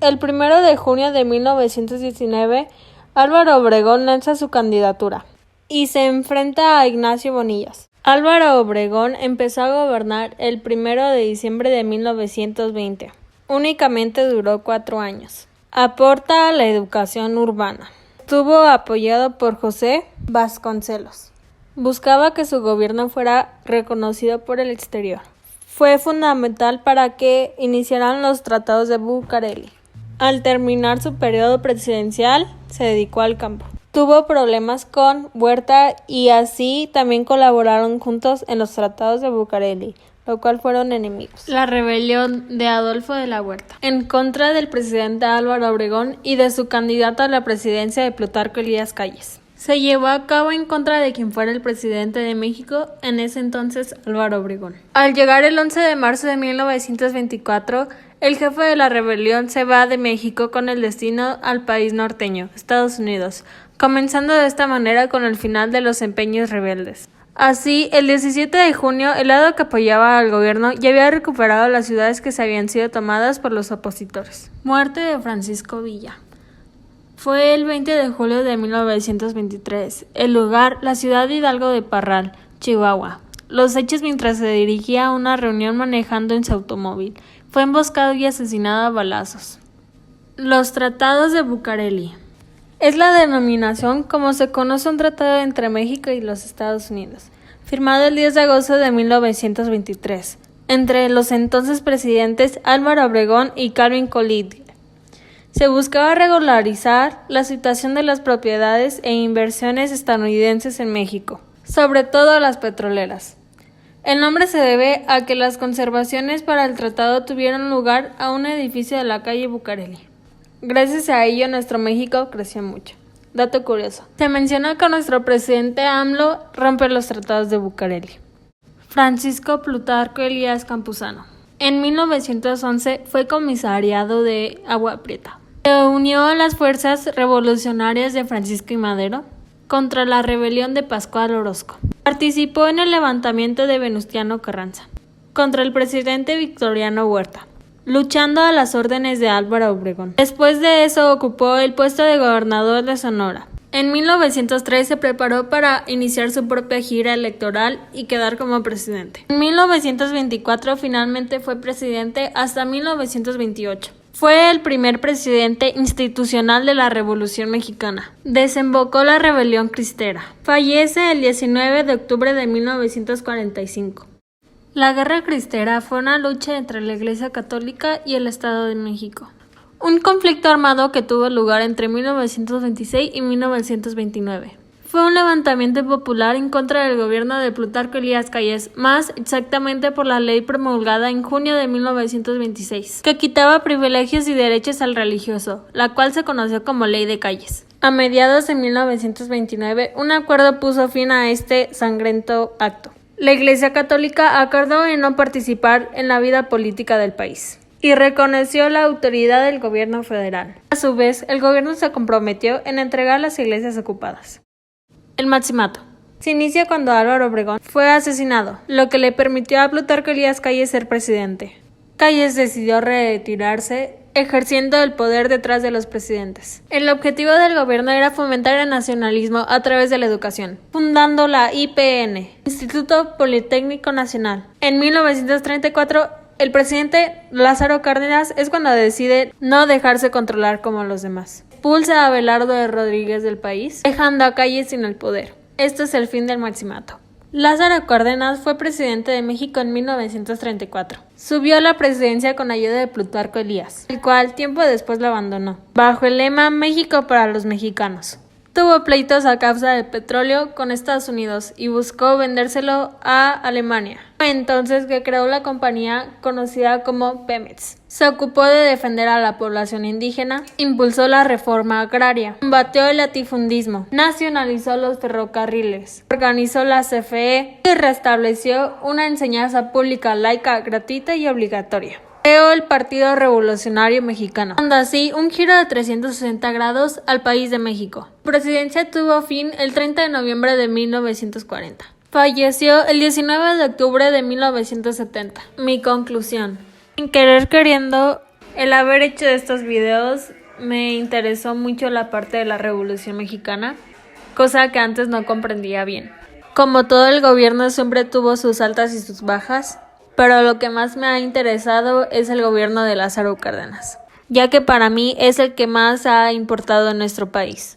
el 1 de junio de 1919, Álvaro Obregón lanza su candidatura y se enfrenta a Ignacio Bonillas. Álvaro Obregón empezó a gobernar el 1 de diciembre de 1920. Únicamente duró 4 años. Aporta a la educación urbana. Estuvo apoyado por José Vasconcelos. Buscaba que su gobierno fuera reconocido por el exterior. Fue fundamental para que iniciaran los tratados de Bucareli. Al terminar su periodo presidencial, se dedicó al campo. Tuvo problemas con Huerta y así también colaboraron juntos en los tratados de Bucareli, lo cual fueron enemigos. La rebelión de Adolfo de la Huerta en contra del presidente Álvaro Obregón y de su candidato a la presidencia de Plutarco Elías Calles. Se llevó a cabo en contra de quien fuera el presidente de México, en ese entonces Álvaro Obregón. Al llegar el 11 de marzo de 1924, el jefe de la rebelión se va de México con el destino al país norteño, Estados Unidos, comenzando de esta manera con el final de los empeños rebeldes. Así, el 17 de junio, el lado que apoyaba al gobierno ya había recuperado las ciudades que se habían sido tomadas por los opositores. Muerte de Francisco Villa. Fue el 20 de julio de 1923. El lugar, la ciudad de Hidalgo de Parral, Chihuahua. Los hechos mientras se dirigía a una reunión manejando en su automóvil. Fue emboscado y asesinado a balazos. Los tratados de Bucareli. Es la denominación como se conoce un tratado entre México y los Estados Unidos, firmado el 10 de agosto de 1923, entre los entonces presidentes Álvaro Obregón y Calvin Coolidge. Se buscaba regularizar la situación de las propiedades e inversiones estadounidenses en México, sobre todo las petroleras. El nombre se debe a que las conservaciones para el tratado tuvieron lugar a un edificio de la calle Bucareli. Gracias a ello, nuestro México creció mucho. Dato curioso. Se menciona que nuestro presidente AMLO rompe los tratados de Bucareli. Francisco Plutarco Elías Campuzano. En 1911 fue comisariado de Agua Prieta. Se unió a las fuerzas revolucionarias de Francisco I. Madero contra la rebelión de Pascual Orozco. Participó en el levantamiento de Venustiano Carranza contra el presidente Victoriano Huerta, luchando a las órdenes de Álvaro Obregón. Después de eso ocupó el puesto de gobernador de Sonora. En 1903 se preparó para iniciar su propia gira electoral y quedar como presidente. En 1924 finalmente fue presidente hasta 1928. Fue el primer presidente institucional de la Revolución Mexicana. Desembocó la Rebelión Cristera. Fallece el 19 de octubre de 1945. La Guerra Cristera fue una lucha entre la Iglesia Católica y el Estado de México. Un conflicto armado que tuvo lugar entre 1926 y 1929. Fue un levantamiento popular en contra del gobierno de Plutarco Elías Calles, más exactamente por la ley promulgada en junio de 1926, que quitaba privilegios y derechos al religioso, la cual se conoció como Ley de Calles. A mediados de 1929, un acuerdo puso fin a este sangriento acto. La Iglesia Católica acordó en no participar en la vida política del país y reconoció la autoridad del gobierno federal. A su vez, el gobierno se comprometió en entregar las iglesias ocupadas. El Maximato. Se inicia cuando Álvaro Obregón fue asesinado, lo que le permitió a Plutarco Elías Calles ser presidente. Calles decidió retirarse, ejerciendo el poder detrás de los presidentes. El objetivo del gobierno era fomentar el nacionalismo a través de la educación, fundando la IPN, Instituto Politécnico Nacional. En 1934, el presidente Lázaro Cárdenas es cuando decide no dejarse controlar como los demás. Expulsa a Abelardo de Rodríguez del país, dejando a Calles sin el poder. Esto es el fin del Maximato. Lázaro Cárdenas fue presidente de México en 1934. Subió a la presidencia con ayuda de Plutarco Elías, el cual tiempo después lo abandonó, bajo el lema México para los mexicanos. Tuvo pleitos a causa del petróleo con Estados Unidos y buscó vendérselo a Alemania. Fue entonces que creó la compañía conocida como Pemex. Se ocupó de defender a la población indígena, impulsó la reforma agraria, combatió el latifundismo, nacionalizó los ferrocarriles, organizó la CFE y restableció una enseñanza pública laica, gratuita y obligatoria. Creó el Partido Revolucionario Mexicano, dando así un giro de 360 grados al país de México. Su presidencia tuvo fin el 30 de noviembre de 1940. Falleció el 19 de octubre de 1970. Mi conclusión. Sin querer queriendo, El haber hecho estos videos me interesó mucho la parte de la Revolución Mexicana, cosa que antes no comprendía bien. Como todo el gobierno siempre tuvo sus altas y sus bajas, pero lo que más me ha interesado es el gobierno de Lázaro Cárdenas, ya que para mí es el que más ha importado en nuestro país.